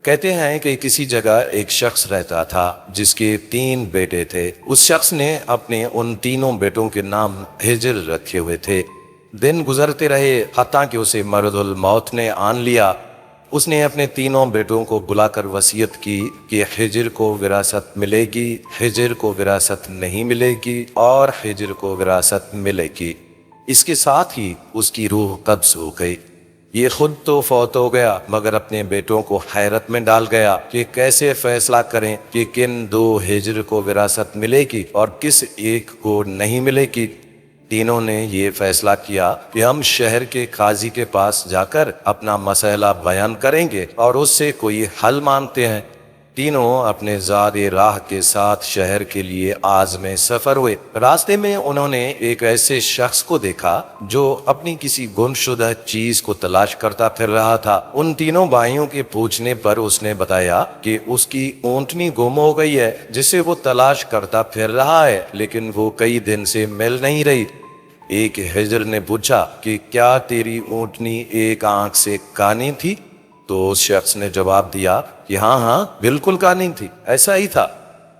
کہتے ہیں کہ کسی جگہ ایک شخص رہتا تھا جس کے 3 بیٹے تھے۔ اس شخص نے اپنے ان تینوں بیٹوں کے نام ہجر رکھے ہوئے تھے۔ دن گزرتے رہے حتیٰ کہ اسے مرض الموت نے آن لیا۔ اس نے اپنے تینوں بیٹوں کو بلا کر وصیت کی کہ ہجر کو وراثت ملے گی، ہجر کو وراثت نہیں ملے گی اور ہجر کو وراثت ملے گی۔ اس کے ساتھ ہی اس کی روح قبض ہو گئی۔ یہ خود تو فوت ہو گیا مگر اپنے بیٹوں کو حیرت میں ڈال گیا کہ کیسے فیصلہ کریں کہ کن 2 ہجر کو وراثت ملے گی اور کس ایک کو نہیں ملے گی۔ تینوں نے یہ فیصلہ کیا کہ ہم شہر کے قاضی کے پاس جا کر اپنا مسئلہ بیان کریں گے اور اس سے کوئی حل مانگتے ہیں۔ تینوں اپنے زاد راہ کے ساتھ شہر کے لیے عازم سفر ہوئے۔ راستے میں انہوں نے ایک ایسے شخص کو دیکھا جو اپنی کسی گم شدہ چیز کو تلاش کرتا پھر رہا تھا۔ ان تینوں بھائیوں کے پوچھنے پر اس نے بتایا کہ اس کی اونٹنی گم ہو گئی ہے جسے وہ تلاش کرتا پھر رہا ہے، لیکن وہ کئی دن سے مل نہیں رہی۔ ایک ہجر نے پوچھا کہ کیا تیری اونٹنی ایک آنکھ سے کانی تھی؟ تو اس شخص نے جواب دیا کہ ہاں بالکل کانی تھی، ایسا ہی تھا۔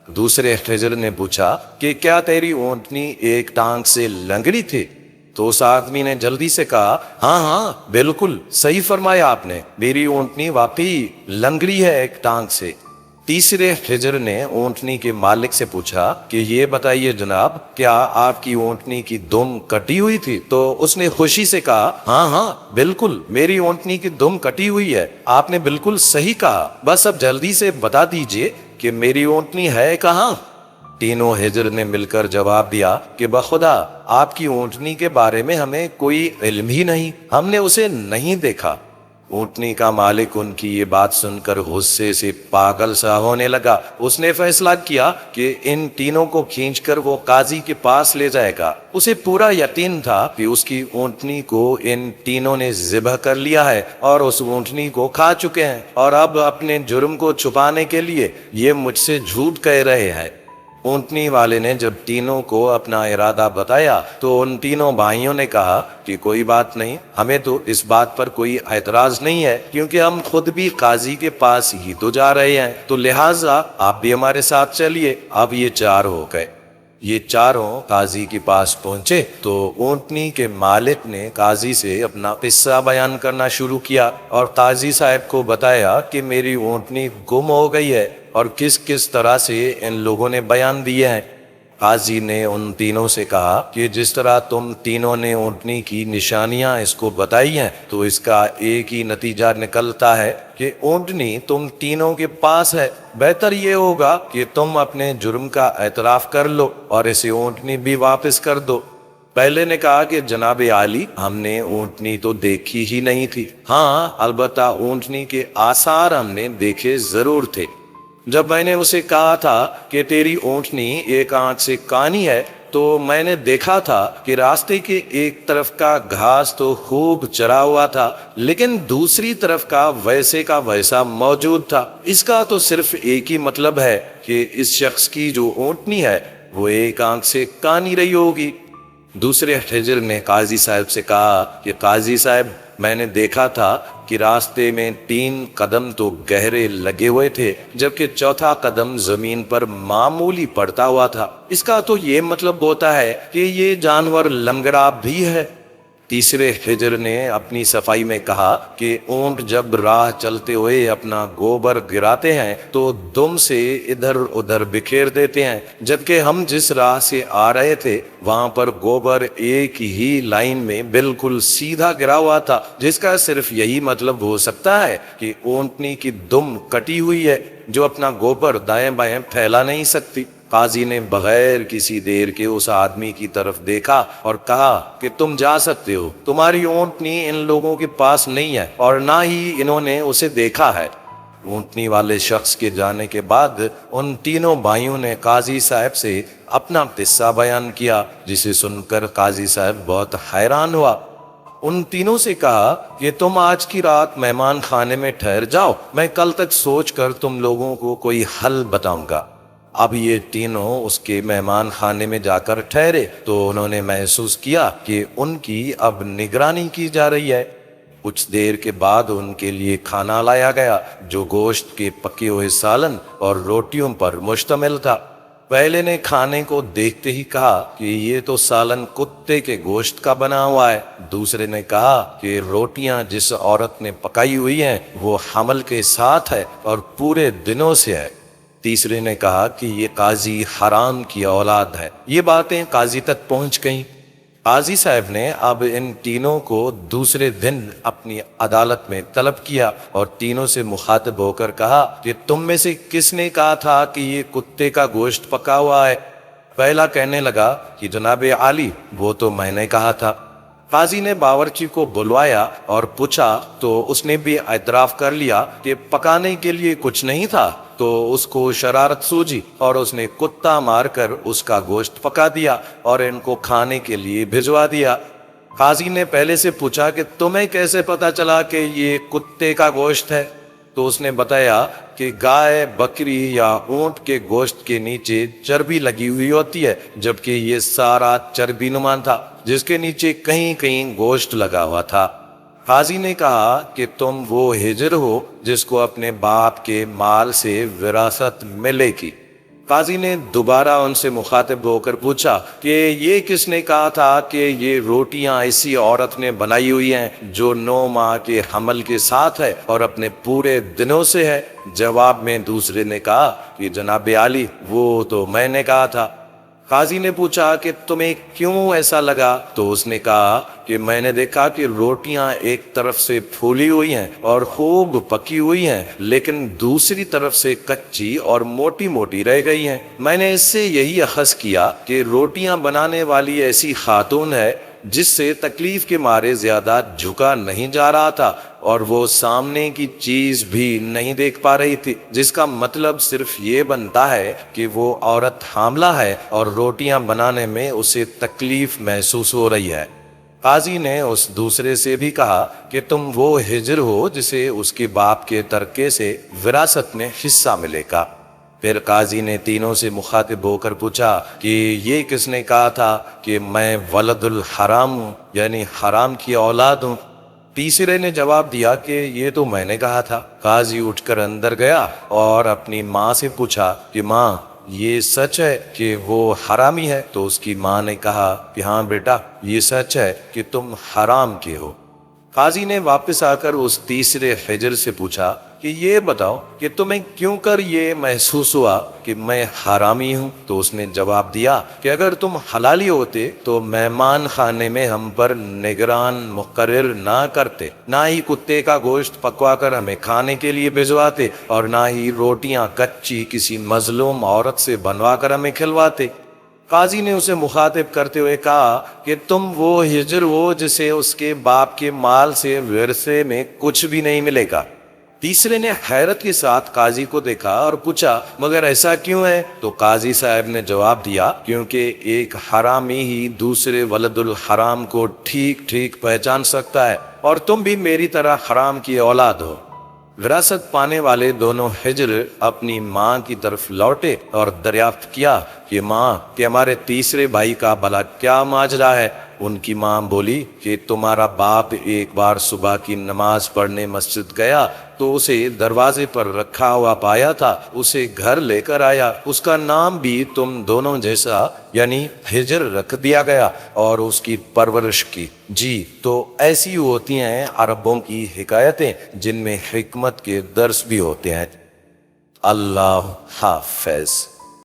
دوسرے ہجر نے پوچھا کہ کیا تیری اونٹنی ایک ٹانگ سے لنگڑی تھی؟ تو اس آدمی نے جلدی سے کہا ہاں بالکل صحیح فرمایا آپ نے، میری اونٹنی واقعی لنگڑی ہے ایک ٹانگ سے۔ تیسرے ہجر نے اونٹنی کے مالک سے پوچھا کہ یہ بتائیے جناب، کیا آپ کی اونٹنی کی دم کٹی ہوئی تھی؟ تو اس نے خوشی سے کہا ہاں بالکل، میری اونٹنی کی دم کٹی ہوئی ہے، آپ نے بالکل صحیح کہا، بس اب جلدی سے بتا دیجئے کہ میری اونٹنی ہے کہاں؟ تینوں ہجر نے مل کر جواب دیا کہ بخدا آپ کی اونٹنی کے بارے میں ہمیں کوئی علم ہی نہیں، ہم نے اسے نہیں دیکھا۔ اونٹنی کا مالک ان کی یہ بات سن کر غصے سے پاگل سا ہونے لگا۔ اس نے فیصلہ کیا کہ ان تینوں کو کھینچ کر وہ قاضی کے پاس لے جائے گا۔ اسے پورا یقین تھا کہ اس کی اونٹنی کو ان تینوں نے ذبح کر لیا ہے اور اس اونٹنی کو کھا چکے ہیں، اور اب اپنے جرم کو چھپانے کے لیے یہ مجھ سے جھوٹ کہہ رہے ہیں۔ اونٹنی والے نے جب تینوں کو اپنا ارادہ بتایا تو ان تینوں بھائیوں نے کہا کہ کوئی بات نہیں، ہمیں تو اس بات پر کوئی اعتراض نہیں ہے کیونکہ ہم خود بھی قاضی کے پاس ہی تو جا رہے ہیں، تو لہٰذا آپ بھی ہمارے ساتھ چلیے۔ اب یہ 4 ہو گئے۔ یہ چاروں قاضی کے پاس پہنچے تو اونٹنی کے مالک نے قاضی سے اپنا قصہ بیان کرنا شروع کیا اور قاضی صاحب کو بتایا کہ میری اونٹنی گم ہو گئی ہے اور کس کس طرح سے ان لوگوں نے بیان دیے ہیں۔ قاضی نے ان تینوں سے کہا کہ جس طرح تم تینوں نے اونٹنی کی نشانیاں اس کو بتائی ہیں تو اس کا ایک ہی نتیجہ نکلتا ہے کہ اونٹنی تم تینوں کے پاس ہے۔ بہتر یہ ہوگا کہ تم اپنے جرم کا اعتراف کر لو اور اسے اونٹنی بھی واپس کر دو۔ پہلے نے کہا کہ جناب عالی، ہم نے اونٹنی تو دیکھی ہی نہیں تھی، ہاں البتہ اونٹنی کے آثار ہم نے دیکھے ضرور تھے۔ جب میں نے اسے کہا تھا کہ تیری اونٹنی ایک آنکھ سے کانی ہے تو میں نے دیکھا تھا کہ راستے کے ایک طرف کا گھاس تو خوب چرا ہوا تھا لیکن دوسری طرف کا ویسا موجود تھا۔ اس کا تو صرف ایک ہی مطلب ہے کہ اس شخص کی جو اونٹنی ہے وہ ایک آنکھ سے کانی رہی ہوگی۔ دوسرے ہجر نے قاضی صاحب سے کہا کہ قاضی صاحب، میں نے دیکھا تھا کہ راستے میں 3 قدم تو گہرے لگے ہوئے تھے جبکہ چوتھا قدم زمین پر معمولی پڑتا ہوا تھا، اس کا تو یہ مطلب ہوتا ہے کہ یہ جانور لنگڑا بھی ہے۔ تیسرے ہجر نے اپنی صفائی میں کہا کہ اونٹ جب راہ چلتے ہوئے اپنا گوبر گراتے ہیں تو دم سے ادھر ادھر بکھیر دیتے ہیں، جبکہ ہم جس راہ سے آ رہے تھے وہاں پر گوبر ایک ہی لائن میں بالکل سیدھا گرا ہوا تھا، جس کا صرف یہی مطلب ہو سکتا ہے کہ اونٹنی کی دم کٹی ہوئی ہے جو اپنا گوبر دائیں بائیں پھیلا نہیں سکتی۔ قاضی نے بغیر کسی دیر کے اس آدمی کی طرف دیکھا اور کہا کہ تم جا سکتے ہو، تمہاری اونٹنی ان لوگوں کے پاس نہیں ہے اور نہ ہی انہوں نے اسے دیکھا ہے۔ اونٹنی والے شخص کے جانے کے بعد ان تینوں بھائیوں نے قاضی صاحب سے اپنا قصہ بیان کیا، جسے سن کر قاضی صاحب بہت حیران ہوا۔ ان تینوں سے کہا کہ تم آج کی رات مہمان خانے میں ٹھہر جاؤ، میں کل تک سوچ کر تم لوگوں کو کوئی حل بتاؤں گا۔ اب یہ تینوں اس کے مہمان خانے میں جا کر ٹھہرے تو انہوں نے محسوس کیا کہ ان کی اب نگرانی کی جا رہی ہے۔ کچھ دیر کے بعد ان کے لیے کھانا لایا گیا جو گوشت کے پکے ہوئے سالن اور روٹیوں پر مشتمل تھا۔ پہلے نے کھانے کو دیکھتے ہی کہا کہ یہ تو سالن کتے کے گوشت کا بنا ہوا ہے۔ دوسرے نے کہا کہ روٹیاں جس عورت نے پکائی ہوئی ہیں وہ حمل کے ساتھ ہے اور پورے دنوں سے ہے۔ تیسرے نے کہا کہ یہ قاضی حرام کی اولاد ہے۔ یہ باتیں قاضی تک پہنچ گئیں۔ قاضی صاحب نے اب ان تینوں کو دوسرے دن اپنی عدالت میں طلب کیا اور تینوں سے مخاطب ہو کر کہا کہ تم میں سے کس نے کہا تھا کہ یہ کتے کا گوشت پکا ہوا ہے؟ پہلا کہنے لگا کہ جناب عالی، وہ تو میں نے کہا تھا۔ قاضی نے باورچی کو بلوایا اور پوچھا تو اس نے بھی اعتراف کر لیا کہ پکانے کے لیے کچھ نہیں تھا، تو اس کو شرارت سوجی اور اس نے کتا مار کر اس کا گوشت پکا دیا اور ان کو کھانے کے لیے بھجوا دیا۔ قاضی نے پہلے سے پوچھا کہ تمہیں کیسے پتا چلا کہ یہ کتے کا گوشت ہے؟ تو اس نے بتایا کہ گائے، بکری یا اونٹ کے گوشت کے نیچے چربی لگی ہوئی ہوتی ہے، جبکہ یہ سارا چربی نما تھا جس کے نیچے کہیں کہیں گوشت لگا ہوا تھا۔ قاضی نے کہا کہ تم وہ ہجر ہو جس کو اپنے باپ کے مال سے وراثت ملے گی۔ قاضی نے دوبارہ ان سے مخاطب ہو کر پوچھا کہ یہ کس نے کہا تھا کہ یہ روٹیاں ایسی عورت نے بنائی ہوئی ہیں جو 9 ماہ کے حمل کے ساتھ ہے اور اپنے پورے دنوں سے ہے؟ جواب میں دوسرے نے کہا کہ جناب عالی، وہ تو میں نے کہا تھا۔ قاضی نے پوچھا کہ تمہیں کیوں ایسا لگا؟ تو اس نے کہا کہ میں نے دیکھا کہ روٹیاں ایک طرف سے پھولی ہوئی ہیں اور خوب پکی ہوئی ہیں، لیکن دوسری طرف سے کچی اور موٹی موٹی رہ گئی ہیں۔ میں نے اس سے یہی اخذ کیا کہ روٹیاں بنانے والی ایسی خاتون ہے جس سے تکلیف کے مارے زیادہ جھکا نہیں جا رہا تھا اور وہ سامنے کی چیز بھی نہیں دیکھ پا رہی تھی، جس کا مطلب صرف یہ بنتا ہے کہ وہ عورت حاملہ ہے اور روٹیاں بنانے میں اسے تکلیف محسوس ہو رہی ہے۔ قاضی نے اس دوسرے سے بھی کہا کہ تم وہ ہجر ہو جسے اس کے باپ کے ترکے سے وراثت میں حصہ ملے گا۔ پھر قاضی نے تینوں سے مخاطب ہو کر پوچھا کہ یہ کس نے کہا تھا کہ میں ولد الحرام ہوں، یعنی حرام کی اولاد ہوں؟ تیسرے نے جواب دیا کہ یہ تو میں نے کہا تھا۔ قاضی اٹھ کر اندر گیا اور اپنی ماں سے پوچھا کہ ماں، یہ سچ ہے کہ وہ حرامی ہے؟ تو اس کی ماں نے کہا کہ ہاں بیٹا، یہ سچ ہے کہ تم حرام کے ہو۔ قاضی نے واپس آ کر اس تیسرے حجر سے پوچھا کہ یہ بتاؤ کہ تمہیں کیوں کر یہ محسوس ہوا کہ میں حرامی ہوں؟ تو اس نے جواب دیا کہ اگر تم حلالی ہوتے تو مہمان خانے میں ہم پر نگران مقرر نہ کرتے، نہ ہی کتے کا گوشت پکوا کر ہمیں کھانے کے لیے بھجواتے، اور نہ ہی روٹیاں کچی کسی مظلوم عورت سے بنوا کر ہمیں کھلواتے۔ قاضی نے اسے مخاطب کرتے ہوئے کہا کہ تم وہ ہجر ہو جسے اس کے باپ کے مال سے ورثے میں کچھ بھی نہیں ملے گا۔ تیسرے نے حیرت کے ساتھ قاضی کو دیکھا اور پوچھا مگر ایسا کیوں ہے؟ تو قاضی صاحب نے جواب دیا کیونکہ ایک حرامی ہی دوسرے ولد الحرام کو ٹھیک ٹھیک پہچان سکتا ہے، اور تم بھی میری طرح حرام کی اولاد ہو۔ وراثت پانے والے دونوں ہجر اپنی ماں کی طرف لوٹے اور دریافت کیا کہ ماں، کہ ہمارے تیسرے بھائی کا بھلا کیا ماجرا ہے؟ ان کی ماں بولی کہ تمہارا باپ ایک بار صبح کی نماز پڑھنے مسجد گیا تو اسے دروازے پر رکھا ہوا پایا تھا، اسے گھر لے کر آیا، اس کا نام بھی تم دونوں جیسا یعنی ہجر رکھ دیا گیا اور اس کی پرورش کی۔ جی، تو ایسی ہوتی ہیں عربوں کی حکایتیں جن میں حکمت کے درس بھی ہوتے ہیں۔ اللہ حافظ۔